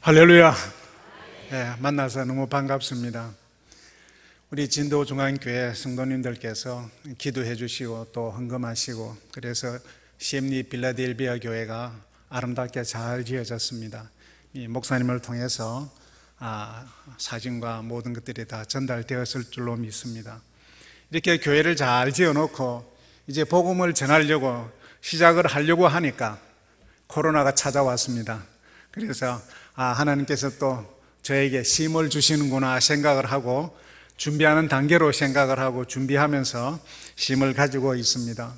할렐루야. 만나서 너무 반갑습니다. 우리 진도중앙교회 성도님들께서 기도해 주시고 또 헌금하시고, 그래서 시엠리 빌라델비아 교회가 아름답게 잘 지어졌습니다. 이 목사님을 통해서 사진과 모든 것들이 다 전달되었을 줄로 믿습니다. 이렇게 교회를 잘 지어놓고 이제 복음을 전하려고 시작을 하려고 하니까 코로나가 찾아왔습니다. 그래서 하나님께서 또 저에게 힘을 주시는구나 생각을 하고 준비하는 단계로 생각을 하고 준비하면서 힘을 가지고 있습니다.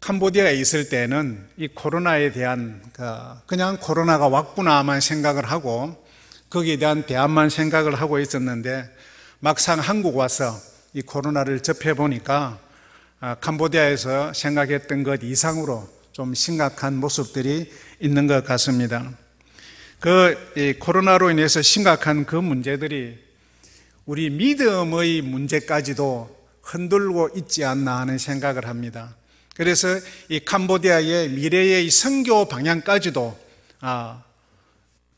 캄보디아에 있을 때는 이 코로나에 대한 그냥 코로나가 왔구나만 생각을 하고 거기에 대한 대안만 생각을 하고 있었는데, 막상 한국 와서 이 코로나를 접해보니까 캄보디아에서 생각했던 것 이상으로 좀 심각한 모습들이 있는 것 같습니다. 이 코로나로 인해서 심각한 그 문제들이 우리 믿음의 문제까지도 흔들고 있지 않나 하는 생각을 합니다. 그래서 이 캄보디아의 미래의 선교 방향까지도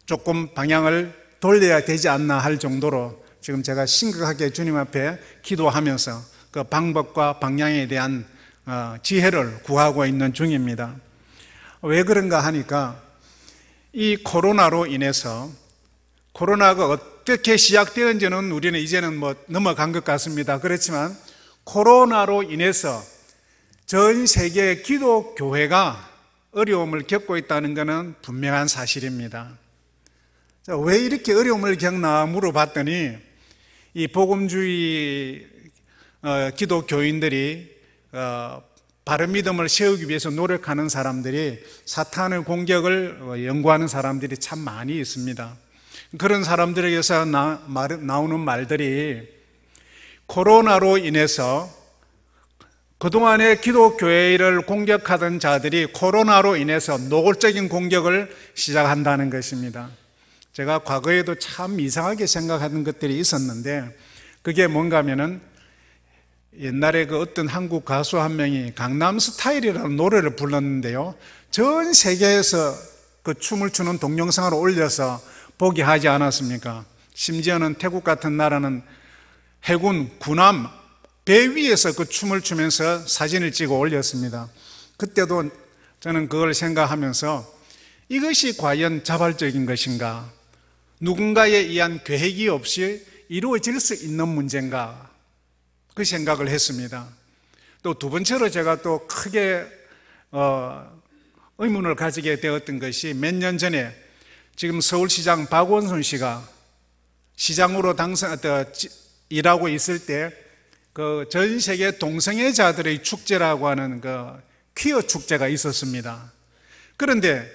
조금 방향을 돌려야 되지 않나 할 정도로 지금 제가 심각하게 주님 앞에 기도하면서 그 방법과 방향에 대한 지혜를 구하고 있는 중입니다. 왜 그런가 하니까 이 코로나로 인해서, 코로나가 어떻게 시작되었는지는 우리는 이제는 넘어간 것 같습니다. 그렇지만 코로나로 인해서 전 세계 기독교회가 어려움을 겪고 있다는 것은 분명한 사실입니다. 왜 이렇게 어려움을 겪나 물어봤더니 이 복음주의 기독교인들이 바른 믿음을 세우기 위해서 노력하는 사람들이, 사탄의 공격을 연구하는 사람들이 참 많이 있습니다. 그런 사람들에게서 나오는 말들이, 코로나로 인해서 그동안에 기독교회를 공격하던 자들이 코로나로 인해서 노골적인 공격을 시작한다는 것입니다. 제가 과거에도 참 이상하게 생각하는 것들이 있었는데, 그게 뭔가 하면은 옛날에 어떤 한국 가수 한 명이 강남스타일이라는 노래를 불렀는데요, 전 세계에서 그 춤을 추는 동영상을 올려서 보게 하지 않았습니까? 심지어는 태국 같은 나라는 해군 군함 배 위에서 그 춤을 추면서 사진을 찍어 올렸습니다. 그때도 저는 그걸 생각하면서 이것이 과연 자발적인 것인가? 누군가에 의한 계획이 없이 이루어질 수 있는 문제인가? 그 생각을 했습니다. 또 두 번째로 제가 또 크게 의문을 가지게 되었던 것이, 몇 년 전에 지금 서울시장 박원순 씨가 시장으로 일하고 있을 때 그 전 세계 동성애자들의 축제라고 하는 퀴어 축제가 있었습니다. 그런데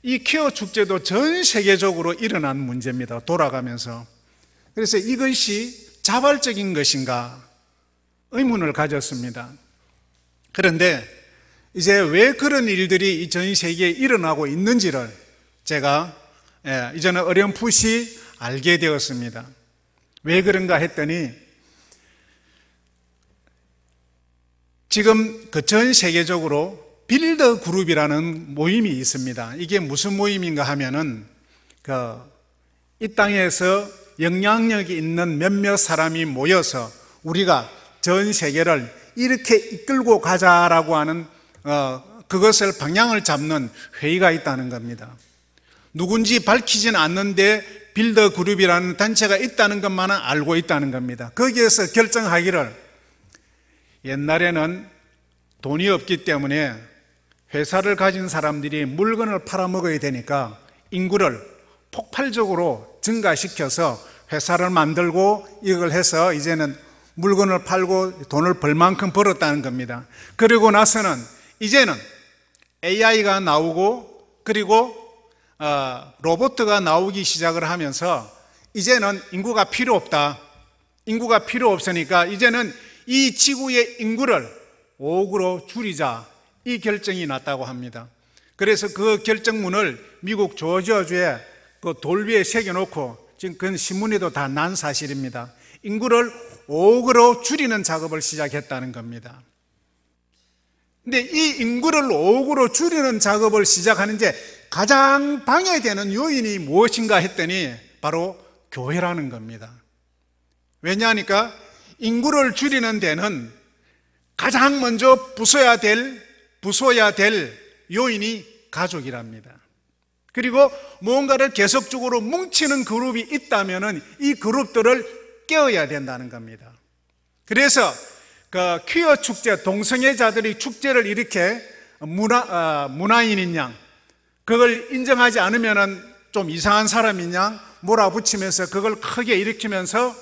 이 퀴어 축제도 전 세계적으로 일어난 문제입니다. 돌아가면서. 그래서 이것이 자발적인 것인가 의문을 가졌습니다. 그런데 이제 왜 그런 일들이 전 세계에 일어나고 있는지를 제가 이제는 어렴풋이 알게 되었습니다. 왜 그런가 했더니, 지금 전 세계적으로 빌더 그룹이라는 모임이 있습니다. 이게 무슨 모임인가 하면은 이 땅에서 영향력이 있는 몇몇 사람이 모여서 우리가 전 세계를 이렇게 이끌고 가자라고 하는 그것을 방향을 잡는 회의가 있다는 겁니다. 누군지 밝히진 않는데 빌더 그룹이라는 단체가 있다는 것만은 알고 있다는 겁니다. 거기에서 결정하기를, 옛날에는 돈이 없기 때문에 회사를 가진 사람들이 물건을 팔아먹어야 되니까 인구를 폭발적으로 증가시켜서 회사를 만들고 이걸 해서 이제는 물건을 팔고 돈을 벌 만큼 벌었다는 겁니다. 그리고 나서는 이제는 AI가 나오고 그리고 로봇가 나오기 시작을 하면서 이제는 인구가 필요 없다. 인구가 필요 없으니까 이제는 이 지구의 인구를 5억으로 줄이자, 이 결정이 났다고 합니다. 그래서 그 결정문을 미국 조지아주에 그 돌 위에 새겨놓고, 지금 그건 신문에도 다 난 사실입니다. 인구를 5억으로 줄이는 작업을 시작했다는 겁니다. 근데 이 인구를 5억으로 줄이는 작업을 시작하는 게 가장 방해되는 요인이 무엇인가 했더니 바로 교회라는 겁니다. 왜냐하니까 인구를 줄이는 데는 가장 먼저 부숴야 될 요인이 가족이랍니다. 그리고 무언가를 계속적으로 뭉치는 그룹이 있다면 이 그룹들을 깨어야 된다는 겁니다. 그래서 그 퀴어 축제, 동성애자들이 축제를 이렇게 문화인인 양, 그걸 인정하지 않으면 좀 이상한 사람인 양 몰아붙이면서 그걸 크게 일으키면서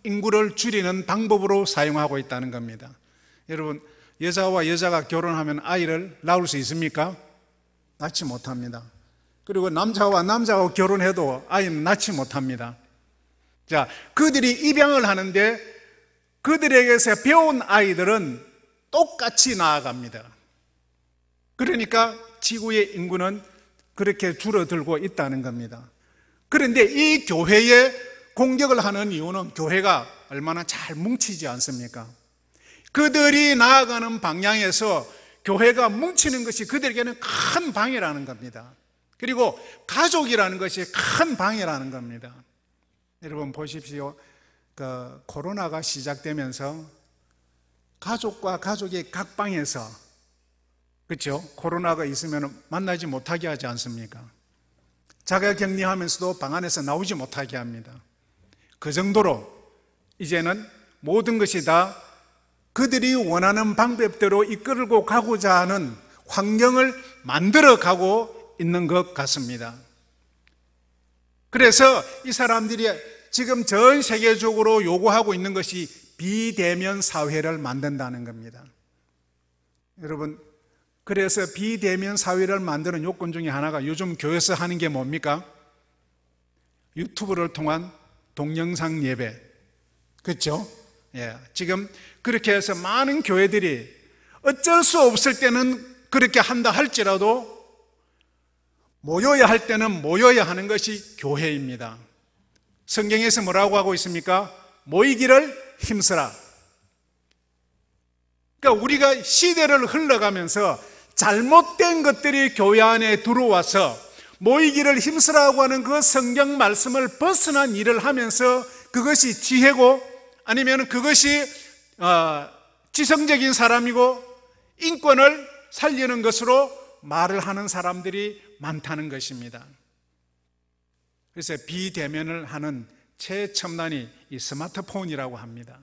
인구를 줄이는 방법으로 사용하고 있다는 겁니다. 여러분, 여자와 여자가 결혼하면 아이를 낳을 수 있습니까? 낳지 못합니다. 그리고 남자와 남자가 결혼해도 아이는 낳지 못합니다. 자, 그들이 입양을 하는데 그들에게서 배운 아이들은 똑같이 나아갑니다. 그러니까 지구의 인구는 그렇게 줄어들고 있다는 겁니다. 그런데 이 교회에 공격을 하는 이유는 교회가 얼마나 잘 뭉치지 않습니까? 그들이 나아가는 방향에서 교회가 뭉치는 것이 그들에게는 큰 방해라는 겁니다. 그리고 가족이라는 것이 큰 방해라는 겁니다. 여러분 보십시오. 코로나가 시작되면서 가족과 가족이 각 방에서, 그렇죠? 코로나가 있으면 만나지 못하게 하지 않습니까? 자가 격리하면서도 방 안에서 나오지 못하게 합니다. 그 정도로 이제는 모든 것이 다 그들이 원하는 방법대로 이끌고 가고자 하는 환경을 만들어 가고 있는 것 같습니다. 그래서 이 사람들이 지금 전 세계적으로 요구하고 있는 것이 비대면 사회를 만든다는 겁니다. 여러분, 그래서 비대면 사회를 만드는 요건 중에 하나가 요즘 교회에서 하는 게 뭡니까? 유튜브를 통한 동영상 예배. 그렇죠? 예, 지금 그렇게 해서 많은 교회들이 어쩔 수 없을 때는 그렇게 한다 할지라도 모여야 할 때는 모여야 하는 것이 교회입니다. 성경에서 뭐라고 하고 있습니까? 모이기를 힘쓰라. 그러니까 우리가 시대를 흘러가면서 잘못된 것들이 교회 안에 들어와서 모이기를 힘쓰라고 하는 그 성경 말씀을 벗어난 일을 하면서 그것이 지혜고 아니면 그것이 지성적인 사람이고 인권을 살리는 것으로 말을 하는 사람들이 많다는 것입니다. 그래서 비대면을 하는 최첨단이 이 스마트폰이라고 합니다.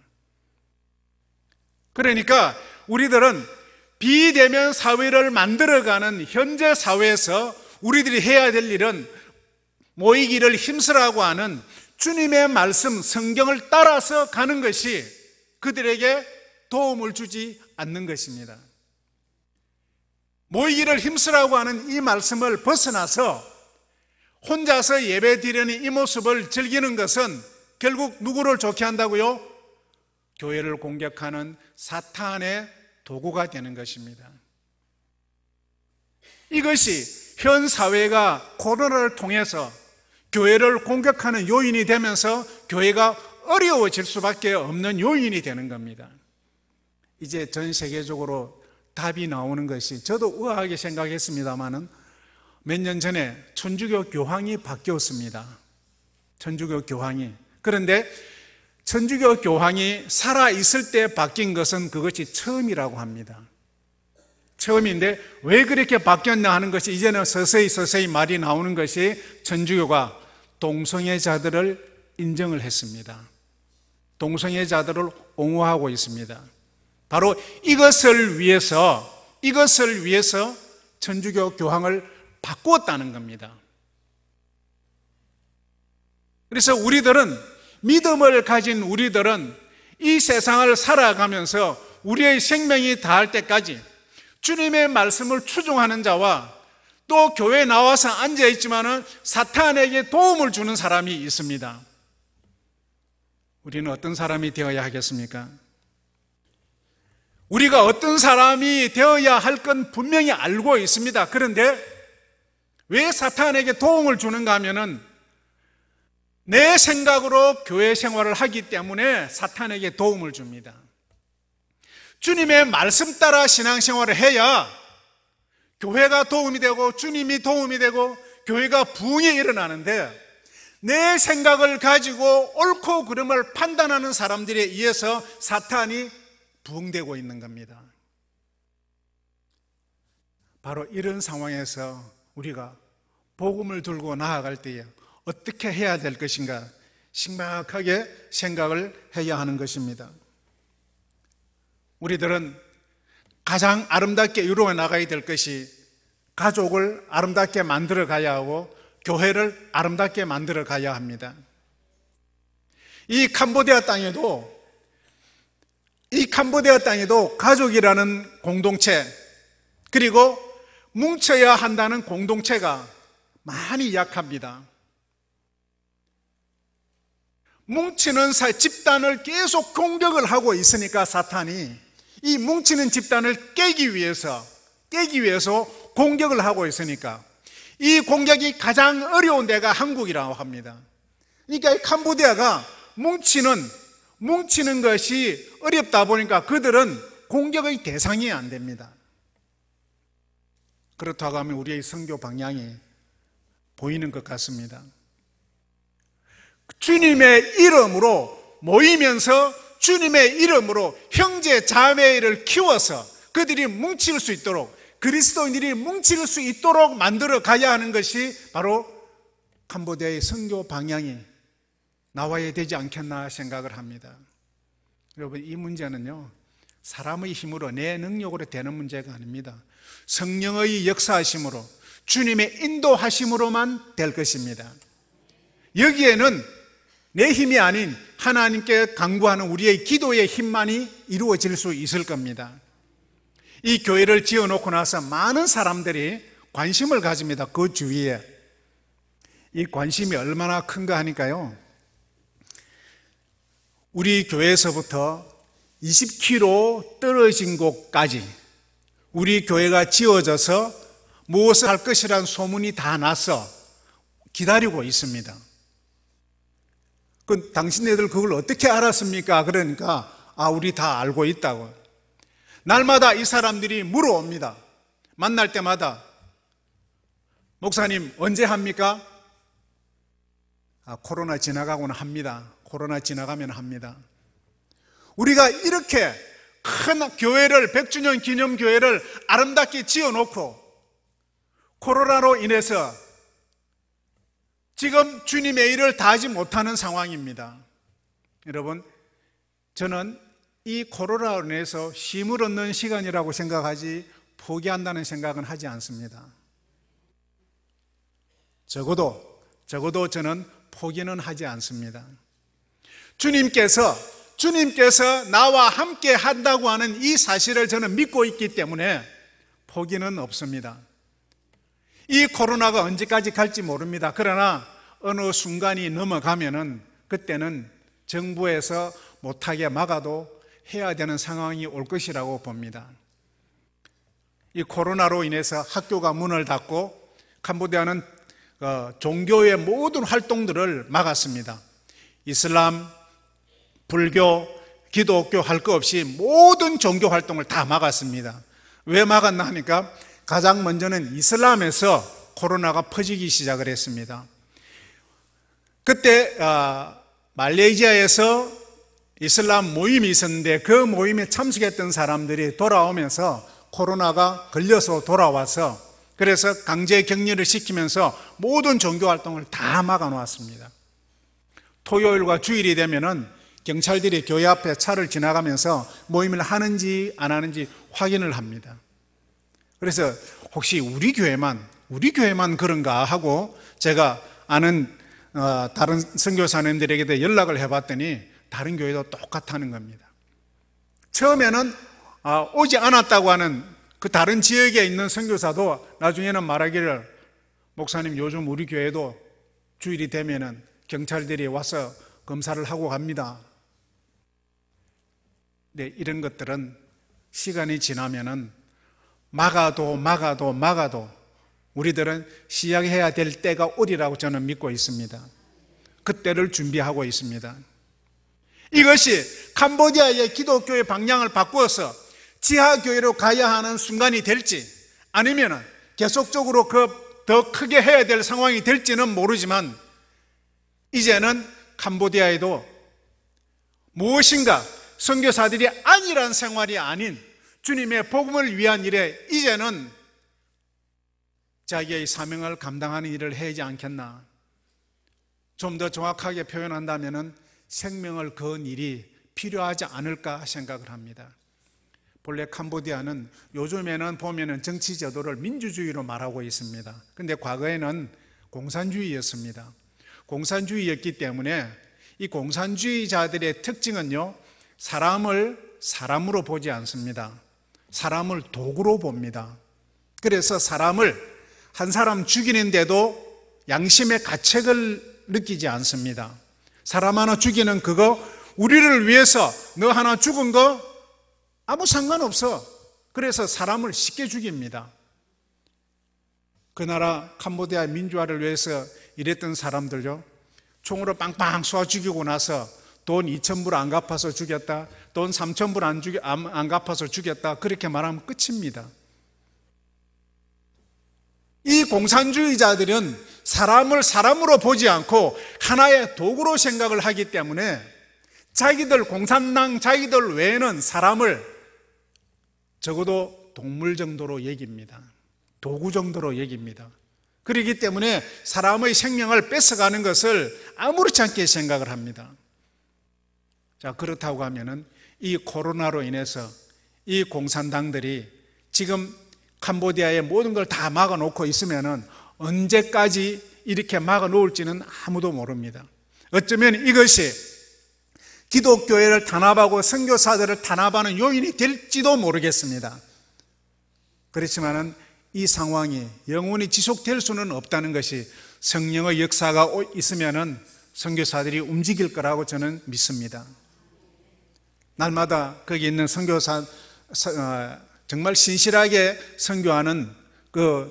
그러니까 우리들은 비대면 사회를 만들어가는 현재 사회에서 우리들이 해야 될 일은 모이기를 힘쓰라고 하는 주님의 말씀, 성경을 따라서 가는 것이 그들에게 도움을 주지 않는 것입니다. 모이기를 힘쓰라고 하는 이 말씀을 벗어나서 혼자서 예배 드리는 이 모습을 즐기는 것은 결국 누구를 좋게 한다고요? 교회를 공격하는 사탄의 도구가 되는 것입니다. 이것이 현 사회가 코로나를 통해서 교회를 공격하는 요인이 되면서 교회가 어려워질 수밖에 없는 요인이 되는 겁니다. 이제 전 세계적으로 답이 나오는 것이, 저도 의아하게 생각했습니다마는 몇 년 전에 천주교 교황이 바뀌었습니다. 천주교 교황이. 그런데 천주교 교황이 살아있을 때 바뀐 것은 그것이 처음이라고 합니다. 처음인데 왜 그렇게 바뀌었나 하는 것이 이제는 서서히 말이 나오는 것이 천주교가 동성애자들을 인정을 했습니다. 동성애자들을 옹호하고 있습니다. 바로 이것을 위해서 천주교 교황을 바꾸었다는 겁니다. 그래서 믿음을 가진 우리들은 이 세상을 살아가면서 우리의 생명이 다할 때까지 주님의 말씀을 추종하는 자와 또 교회에 나와서 앉아있지만은 사탄에게 도움을 주는 사람이 있습니다. 우리는 어떤 사람이 되어야 하겠습니까? 우리가 어떤 사람이 되어야 할 건 분명히 알고 있습니다. 그런데 왜 사탄에게 도움을 주는가 하면은 내 생각으로 교회 생활을 하기 때문에 사탄에게 도움을 줍니다. 주님의 말씀 따라 신앙생활을 해야 교회가 도움이 되고 주님이 도움이 되고 교회가 부흥이 일어나는데, 내 생각을 가지고 옳고 그름을 판단하는 사람들에 의해서 사탄이 부흥되고 있는 겁니다. 바로 이런 상황에서 우리가 복음을 들고 나아갈 때에 어떻게 해야 될 것인가 심각하게 생각을 해야 하는 것입니다. 우리들은 가장 아름답게 이루어 나가야 될 것이 가족을 아름답게 만들어 가야 하고 교회를 아름답게 만들어 가야 합니다. 이 캄보디아 땅에도 가족이라는 공동체, 그리고 뭉쳐야 한다는 공동체가 많이 약합니다. 뭉치는 집단을 계속 공격을 하고 있으니까 사탄이 이 뭉치는 집단을 깨기 위해서 공격을 하고 있으니까 이 공격이 가장 어려운 데가 한국이라고 합니다. 그러니까 이 캄보디아가 뭉치는 것이 어렵다 보니까 그들은 공격의 대상이 안 됩니다. 그렇다고 하면 우리의 선교 방향이 보이는 것 같습니다. 주님의 이름으로 모이면서 주님의 이름으로 형제 자매를 키워서 그들이 뭉칠 수 있도록, 그리스도인들이 뭉칠 수 있도록 만들어 가야 하는 것이 바로 캄보디아의 선교 방향이 나와야 되지 않겠나 생각을 합니다. 여러분, 이 문제는요, 사람의 힘으로 내 능력으로 되는 문제가 아닙니다. 성령의 역사하심으로, 주님의 인도하심으로만 될 것입니다. 여기에는 내 힘이 아닌 하나님께 간구하는 우리의 기도의 힘만이 이루어질 수 있을 겁니다. 이 교회를 지어놓고 나서 많은 사람들이 관심을 가집니다. 그 주위에. 이 관심이 얼마나 큰가 하니까요, 우리 교회에서부터 20km 떨어진 곳까지 우리 교회가 지어져서 무엇을 할 것이라는 소문이 다 나서 기다리고 있습니다. 당신네들 그걸 어떻게 알았습니까? 그러니까 우리 다 알고 있다고. 날마다 이 사람들이 물어옵니다. 만날 때마다 목사님 언제 합니까? 코로나 지나가고는 합니다. 코로나 지나가면 합니다. 우리가 이렇게 큰 교회를, 100주년 기념교회를 아름답게 지어놓고 코로나로 인해서 지금 주님의 일을 다하지 못하는 상황입니다. 여러분, 저는 이 코로나로 인해서 쉼을 얻는 시간이라고 생각하지 포기한다는 생각은 하지 않습니다. 적어도 저는 포기는 하지 않습니다. 주님께서 나와 함께 한다고 하는 이 사실을 저는 믿고 있기 때문에 포기는 없습니다. 이 코로나가 언제까지 갈지 모릅니다. 그러나 어느 순간이 넘어가면은 그때는 정부에서 못하게 막아도 해야 되는 상황이 올 것이라고 봅니다. 이 코로나로 인해서 학교가 문을 닫고 캄보디아는 종교의 모든 활동들을 막았습니다. 이슬람, 불교, 기독교 할 것 없이 모든 종교 활동을 다 막았습니다. 왜 막았나 하니까 가장 먼저는 이슬람에서 코로나가 퍼지기 시작을 했습니다. 그때 말레이시아에서 이슬람 모임이 있었는데 그 모임에 참석했던 사람들이 돌아오면서 코로나가 걸려서 돌아와서 그래서 강제 격리를 시키면서 모든 종교 활동을 다 막아 놓았습니다. 토요일과 주일이 되면은 경찰들이 교회 앞에 차를 지나가면서 모임을 하는지 안 하는지 확인을 합니다. 그래서 혹시 우리 교회만 그런가 하고 제가 아는 다른 선교사님들에게도 연락을 해봤더니 다른 교회도 똑같다는 겁니다. 처음에는 오지 않았다고 하는 그 다른 지역에 있는 선교사도 나중에는 말하기를, 목사님 요즘 우리 교회도 주일이 되면은 경찰들이 와서 검사를 하고 갑니다. 네, 이런 것들은 시간이 지나면은 막아도 우리들은 시작해야 될 때가 오리라고 저는 믿고 있습니다. 그때를 준비하고 있습니다. 이것이 캄보디아의 기독교의 방향을 바꾸어서 지하교회로 가야 하는 순간이 될지 아니면 계속적으로 더 크게 해야 될 상황이 될지는 모르지만 이제는 캄보디아에도 무엇인가 선교사들이 안일한 생활이 아닌 주님의 복음을 위한 일에 이제는 자기의 사명을 감당하는 일을 해야지 않겠나. 좀 더 정확하게 표현한다면 생명을 건 일이 필요하지 않을까 생각을 합니다. 본래 캄보디아는 요즘에는 보면은 정치 제도를 민주주의로 말하고 있습니다. 근데 과거에는 공산주의였습니다. 공산주의였기 때문에 이 공산주의자들의 특징은요, 사람을 사람으로 보지 않습니다. 사람을 도구로 봅니다. 그래서 사람을 한 사람 죽이는데도 양심의 가책을 느끼지 않습니다. 사람 하나 죽이는 그거, 우리를 위해서 너 하나 죽은 거 아무 상관없어. 그래서 사람을 쉽게 죽입니다. 그 나라 캄보디아 민주화를 위해서 일했던 사람들요, 총으로 빵빵 쏘아 죽이고 나서 돈 2,000불 안 갚아서 죽였다, 돈 3,000불 안 갚아서 죽였다, 그렇게 말하면 끝입니다. 이 공산주의자들은 사람을 사람으로 보지 않고 하나의 도구로 생각을 하기 때문에 자기들 공산당 자기들 외에는 사람을 적어도 동물 정도로 여깁니다. 도구 정도로 여깁니다. 그렇기 때문에 사람의 생명을 뺏어가는 것을 아무렇지 않게 생각을 합니다. 자, 그렇다고 하면은 이 코로나로 인해서 이 공산당들이 지금 캄보디아의 모든 걸 다 막아놓고 있으면은 언제까지 이렇게 막아놓을지는 아무도 모릅니다. 어쩌면 이것이 기독교회를 탄압하고 선교사들을 탄압하는 요인이 될지도 모르겠습니다. 그렇지만은 이 상황이 영원히 지속될 수는 없다는 것이, 성령의 역사가 있으면은 선교사들이 움직일 거라고 저는 믿습니다. 날마다 거기 있는 선교사, 정말 신실하게 선교하는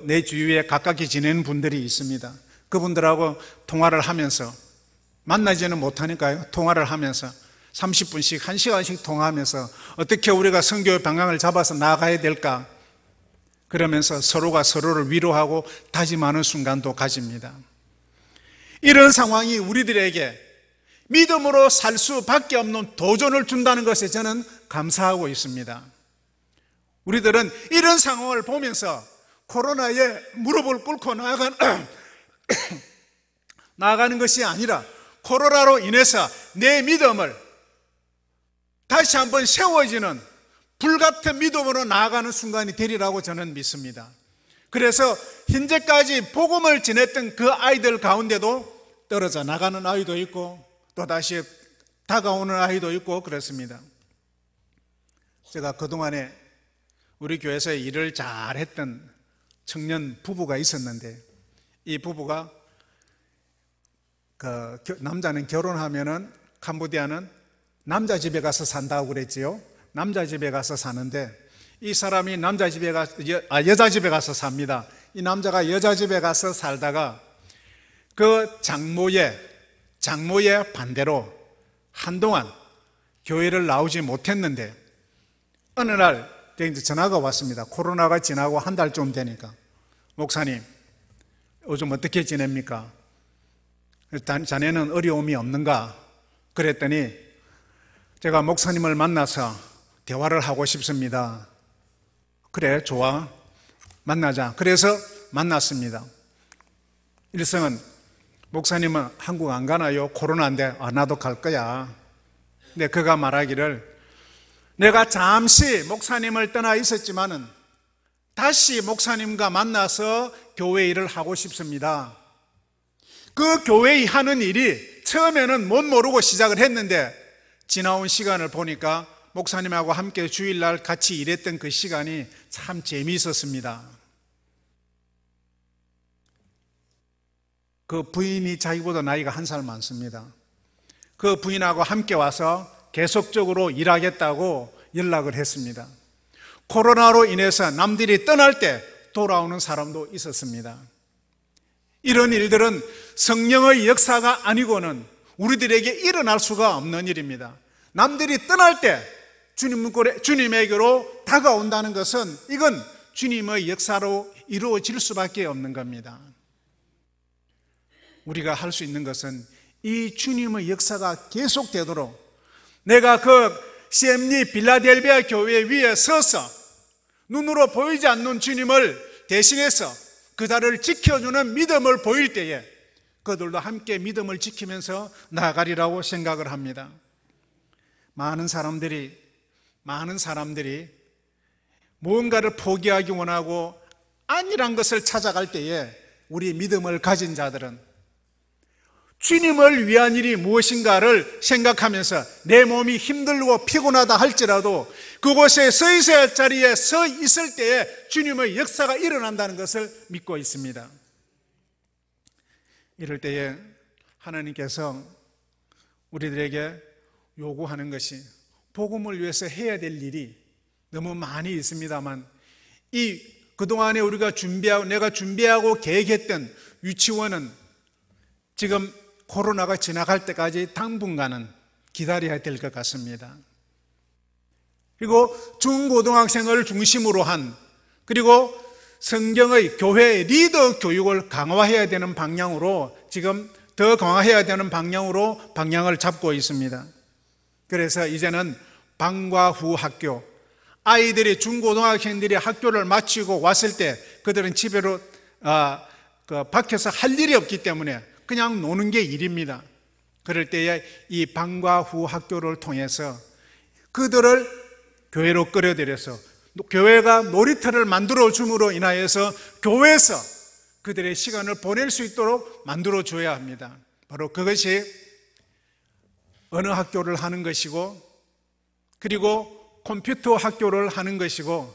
내 주위에 가깝게 지내는 분들이 있습니다. 그분들하고 통화를 하면서, 만나지는 못하니까요, 통화를 하면서 30분씩 1시간씩 통화하면서 어떻게 우리가 선교의 방향을 잡아서 나아가야 될까, 그러면서 서로가 서로를 위로하고 다짐하는 순간도 가집니다. 이런 상황이 우리들에게 믿음으로 살 수밖에 없는 도전을 준다는 것에 저는 감사하고 있습니다. 우리들은 이런 상황을 보면서 코로나에 무릎을 꿇고 나아가는 것이 아니라 코로나로 인해서 내 믿음을 다시 한번 세워지는 불같은 믿음으로 나아가는 순간이 되리라고 저는 믿습니다. 그래서 현재까지 복음을 전했던 그 아이들 가운데도 떨어져 나가는 아이도 있고 또다시 다가오는 아이도 있고 그렇습니다. 제가 그동안에 우리 교회에서 일을 잘했던 청년 부부가 있었는데, 이 부부가 남자는 결혼하면은 캄보디아는 남자 집에 가서 산다고 그랬지요. 남자 집에 가서 사는데 이 사람이 여자 집에 가서 삽니다. 이 남자가 여자 집에 가서 살다가 그 장모의 반대로 한동안 교회를 나오지 못했는데 어느 날 전화가 왔습니다. 코로나가 지나고 한 달쯤 되니까, 목사님 요즘 어떻게 지냅니까? 자네는 어려움이 없는가? 그랬더니 제가 목사님을 만나서 대화를 하고 싶습니다. 그래, 좋아, 만나자. 그래서 만났습니다. 일성은, 목사님은 한국 안 가나요? 코로나인데. 나도 갈 거야. 근데 그가 말하기를, 내가 잠시 목사님을 떠나 있었지만은 다시 목사님과 만나서 교회 일을 하고 싶습니다. 그 교회 하는 일이 처음에는 못 모르고 시작을 했는데 지나온 시간을 보니까 목사님하고 함께 주일날 같이 일했던 그 시간이 참 재미있었습니다. 그 부인이 자기보다 나이가 1살 많습니다. 그 부인하고 함께 와서 계속적으로 일하겠다고 연락을 했습니다. 코로나로 인해서 남들이 떠날 때 돌아오는 사람도 있었습니다. 이런 일들은 성령의 역사가 아니고는 우리들에게 일어날 수가 없는 일입니다. 남들이 떠날 때 주님에게로 다가온다는 것은 이건 주님의 역사로 이루어질 수밖에 없는 겁니다. 우리가 할 수 있는 것은 이 주님의 역사가 계속되도록 내가 그 CMD 빌라델비아 교회 위에 서서 눈으로 보이지 않는 주님을 대신해서 그들을 지켜주는 믿음을 보일 때에 그들도 함께 믿음을 지키면서 나아가리라고 생각을 합니다. 많은 사람들이 무언가를 포기하기 원하고 아니란 것을 찾아갈 때에 우리 믿음을 가진 자들은 주님을 위한 일이 무엇인가를 생각하면서 내 몸이 힘들고 피곤하다 할지라도 그곳에 서 있어야 할 자리에 서 있을 때에 주님의 역사가 일어난다는 것을 믿고 있습니다. 이럴 때에 하나님께서 우리들에게 요구하는 것이 복음을 위해서 해야 될 일이 너무 많이 있습니다만 그동안에 우리가 내가 준비하고 계획했던 유치원은 지금 코로나가 지나갈 때까지 당분간은 기다려야 될 것 같습니다. 그리고 중고등학생을 중심으로 한 그리고 성경의 교회의 리더 교육을 강화해야 되는 방향으로 지금 더 강화해야 되는 방향으로 방향을 잡고 있습니다. 그래서 이제는 방과 후 학교, 아이들이 중고등학생들이 학교를 마치고 왔을 때 그들은 집으로 밖에서 할 일이 없기 때문에 그냥 노는 게 일입니다. 그럴 때에 이 방과 후 학교를 통해서 그들을 교회로 끌어들여서 교회가 놀이터를 만들어 줌으로 인하여서 교회에서 그들의 시간을 보낼 수 있도록 만들어 줘야 합니다. 바로 그것이 어느 학교를 하는 것이고 그리고 컴퓨터 학교를 하는 것이고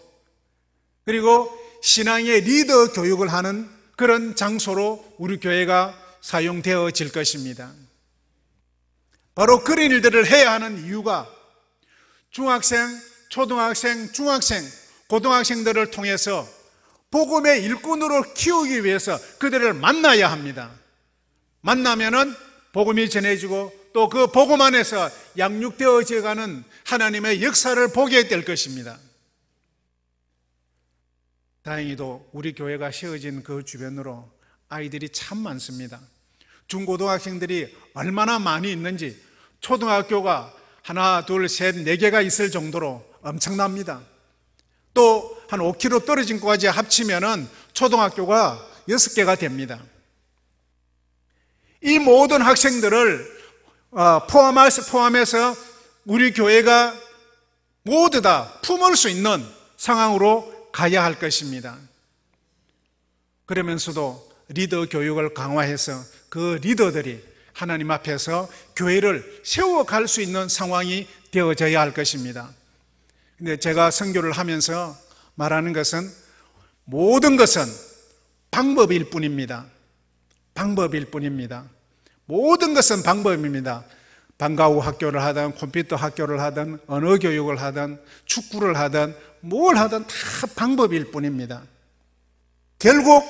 그리고 신앙의 리더 교육을 하는 그런 장소로 우리 교회가 사용되어질 것입니다. 바로 그런 일들을 해야 하는 이유가 중학생, 초등학생, 중학생, 고등학생들을 통해서 복음의 일꾼으로 키우기 위해서 그들을 만나야 합니다. 만나면은 복음이 전해지고 또 그 복음 안에서 양육되어져 가는 하나님의 역사를 보게 될 것입니다. 다행히도 우리 교회가 세워진 그 주변으로 아이들이 참 많습니다. 중고등학생들이 얼마나 많이 있는지 초등학교가 하나, 둘, 셋, 네 개가 있을 정도로 엄청납니다. 또 한 5km 떨어진 곳까지 합치면은 초등학교가 6개가 됩니다. 이 모든 학생들을 포함해서 우리 교회가 모두 다 품을 수 있는 상황으로 가야 할 것입니다. 그러면서도 리더 교육을 강화해서 그 리더들이 하나님 앞에서 교회를 세워갈 수 있는 상황이 되어져야 할 것입니다. 근데 제가 선교를 하면서 말하는 것은 모든 것은 방법일 뿐입니다. 방법일 뿐입니다. 모든 것은 방법입니다. 방과 후 학교를 하든 컴퓨터 학교를 하든 언어 교육을 하든 축구를 하든 뭘 하든 다 방법일 뿐입니다. 결국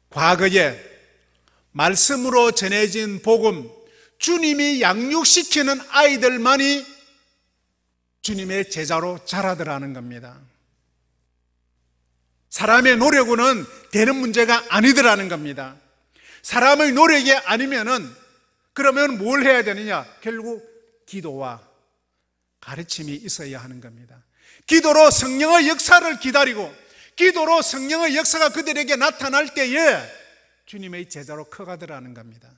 과거에 말씀으로 전해진 복음, 주님이 양육시키는 아이들만이 주님의 제자로 자라더라는 겁니다. 사람의 노력으로는 되는 문제가 아니더라는 겁니다. 사람의 노력이 아니면은 그러면 뭘 해야 되느냐? 결국 기도와 가르침이 있어야 하는 겁니다. 기도로 성령의 역사를 기다리고 기도로 성령의 역사가 그들에게 나타날 때에 주님의 제자로 커가더라는 겁니다.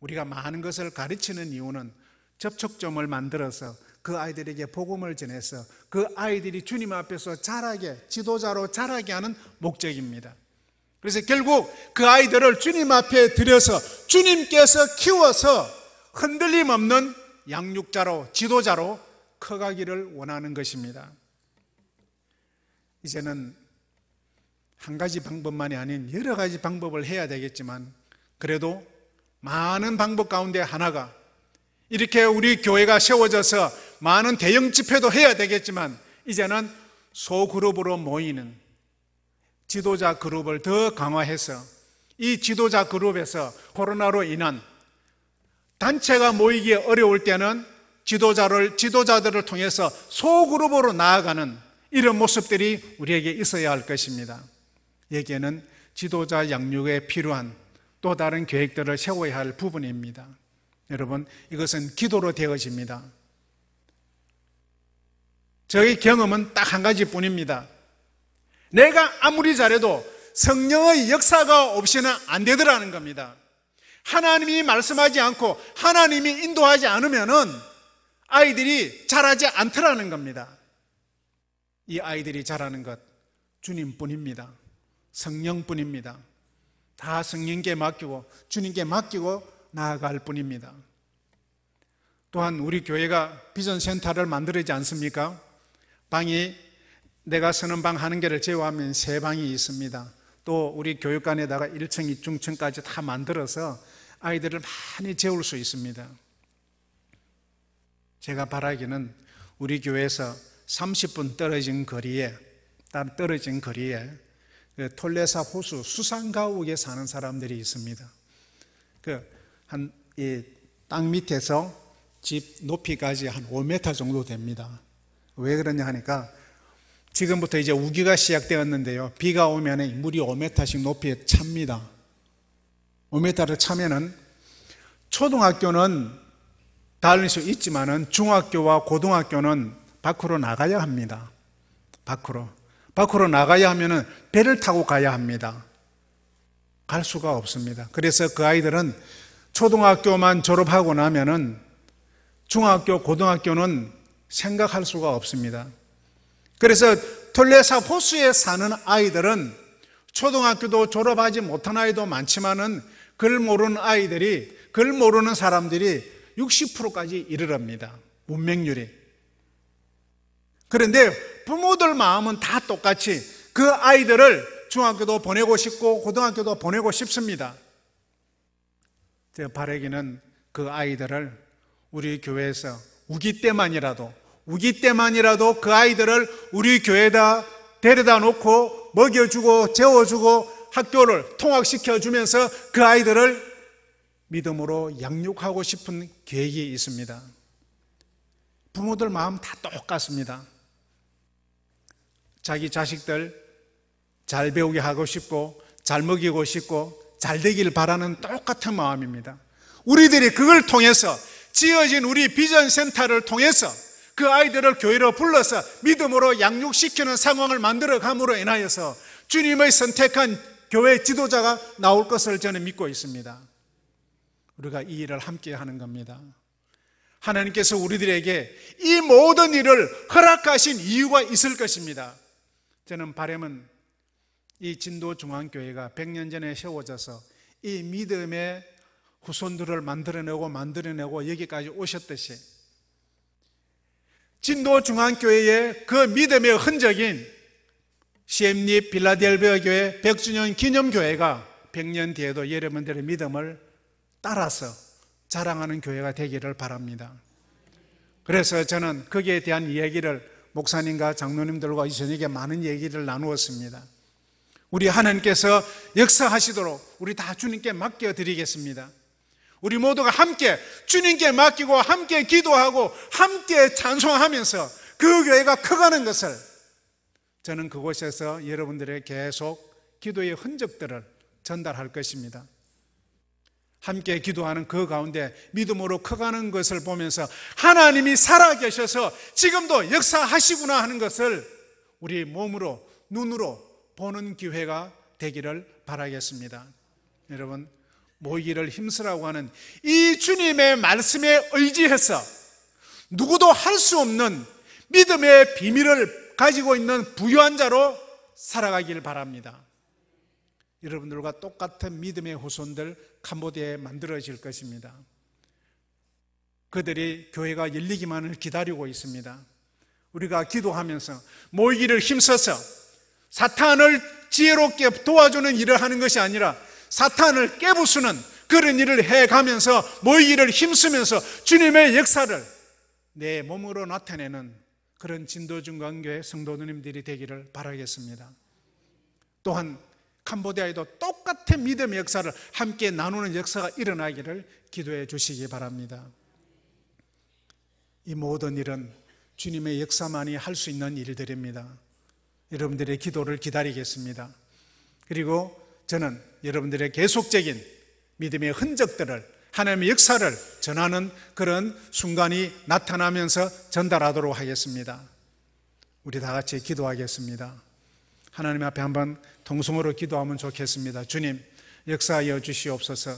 우리가 많은 것을 가르치는 이유는 접촉점을 만들어서 그 아이들에게 복음을 전해서 그 아이들이 주님 앞에서 자라게, 지도자로 자라게 하는 목적입니다. 그래서 결국 그 아이들을 주님 앞에 들여서 주님께서 키워서 흔들림 없는 양육자로, 지도자로 커가기를 원하는 것입니다. 이제는 한 가지 방법만이 아닌 여러 가지 방법을 해야 되겠지만 그래도 많은 방법 가운데 하나가 이렇게 우리 교회가 세워져서 많은 대형 집회도 해야 되겠지만 이제는 소그룹으로 모이는 지도자 그룹을 더 강화해서 이 지도자 그룹에서 코로나로 인한 단체가 모이기 어려울 때는 지도자들을 통해서 소그룹으로 나아가는 이런 모습들이 우리에게 있어야 할 것입니다. 여기에는 지도자 양육에 필요한 또 다른 계획들을 세워야 할 부분입니다. 여러분, 이것은 기도로 되어집니다. 저희 경험은 딱 한 가지뿐입니다. 내가 아무리 잘해도 성령의 역사가 없이는 안 되더라는 겁니다. 하나님이 말씀하지 않고 하나님이 인도하지 않으면은 아이들이 자라지 않더라는 겁니다. 이 아이들이 자라는 것 주님뿐입니다. 성령뿐입니다. 다 성령께 맡기고 주님께 맡기고 나아갈 뿐입니다. 또한 우리 교회가 비전센터를 만들지 않습니까? 방이 내가 서는 방 하는 개를 제외하면 3방이 있습니다. 또 우리 교육관에다가 1층, 2층까지 다 만들어서 아이들을 많이 재울 수 있습니다. 제가 바라기는 우리 교회에서 30분 떨어진 거리에 그 톨레사 호수 수상가옥에 사는 사람들이 있습니다. 이 땅 밑에서 집 높이까지 한 5m 정도 됩니다. 왜 그러냐 하니까 지금부터 이제 우기가 시작되었는데요. 비가 오면 물이 5m씩 높이에 찹니다. 5m를 차면은 초등학교는 다닐 수 있지만은 중학교와 고등학교는 밖으로 나가야 합니다. 밖으로 나가야 하면은 배를 타고 가야 합니다. 갈 수가 없습니다. 그래서 그 아이들은 초등학교만 졸업하고 나면은 중학교, 고등학교는 생각할 수가 없습니다. 그래서 톨레사 호수에 사는 아이들은 초등학교도 졸업하지 못한 아이도 많지만은 글 모르는 사람들이 60%까지 이르릅니다. 문맹률이. 그런데 부모들 마음은 다 똑같이 그 아이들을 중학교도 보내고 싶고 고등학교도 보내고 싶습니다. 제가 바라기는 그 아이들을 우리 교회에서 우기 때만이라도 그 아이들을 우리 교회에다 데려다 놓고 먹여주고 재워주고 학교를 통학시켜 주면서 그 아이들을 믿음으로 양육하고 싶은 계획이 있습니다. 부모들 마음 다 똑같습니다. 자기 자식들 잘 배우게 하고 싶고 잘 먹이고 싶고 잘 되길 바라는 똑같은 마음입니다. 우리들이 그걸 통해서 지어진 우리 비전센터를 통해서 그 아이들을 교회로 불러서 믿음으로 양육시키는 상황을 만들어 감으로 인하여서 주님의 선택한 교회 지도자가 나올 것을 저는 믿고 있습니다. 우리가 이 일을 함께 하는 겁니다. 하나님께서 우리들에게 이 모든 일을 허락하신 이유가 있을 것입니다. 저는 바람은 이 진도중앙교회가 100년 전에 세워져서 이 믿음의 후손들을 만들어내고 여기까지 오셨듯이 진도중앙교회의 그 믿음의 흔적인 시엠립 빌라델비아 교회 100주년 기념교회가 100년 뒤에도 여러분들의 믿음을 따라서 자랑하는 교회가 되기를 바랍니다. 그래서 저는 거기에 대한 이야기를 목사님과 장로님들과 이 저녁에 많은 얘기를 나누었습니다. 우리 하나님께서 역사하시도록 우리 다 주님께 맡겨드리겠습니다. 우리 모두가 함께 주님께 맡기고 함께 기도하고 함께 찬송하면서 그 교회가 커가는 것을 저는 그곳에서 여러분들의 계속 기도의 흔적들을 전달할 것입니다. 함께 기도하는 그 가운데 믿음으로 커가는 것을 보면서 하나님이 살아계셔서 지금도 역사하시구나 하는 것을 우리 몸으로 눈으로 보는 기회가 되기를 바라겠습니다. 여러분, 모이기를 힘쓰라고 하는 이 주님의 말씀에 의지해서 누구도 할 수 없는 믿음의 비밀을 가지고 있는 부유한 자로 살아가길 바랍니다. 여러분들과 똑같은 믿음의 후손들 캄보디아에 만들어질 것입니다. 그들이 교회가 열리기만을 기다리고 있습니다. 우리가 기도하면서 모이기를 힘써서 사탄을 지혜롭게 도와주는 일을 하는 것이 아니라 사탄을 깨부수는 그런 일을 해가면서 모이기를 힘쓰면서 주님의 역사를 내 몸으로 나타내는 그런 진도중앙교회 성도님들이 되기를 바라겠습니다. 또한 캄보디아에도 똑같은 믿음의 역사를 함께 나누는 역사가 일어나기를 기도해 주시기 바랍니다. 이 모든 일은 주님의 역사만이 할 수 있는 일들입니다. 여러분들의 기도를 기다리겠습니다. 그리고 저는 여러분들의 계속적인 믿음의 흔적들을, 하나님의 역사를 전하는 그런 순간이 나타나면서 전달하도록 하겠습니다. 우리 다 같이 기도하겠습니다. 하나님 앞에 한번 통성으로 기도하면 좋겠습니다. 주님, 역사하여 주시옵소서.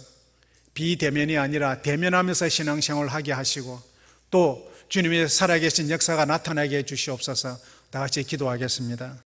비대면이 아니라 대면하면서 신앙생활을 하게 하시고, 또 주님의 살아계신 역사가 나타나게 해 주시옵소서. 다 같이 기도하겠습니다.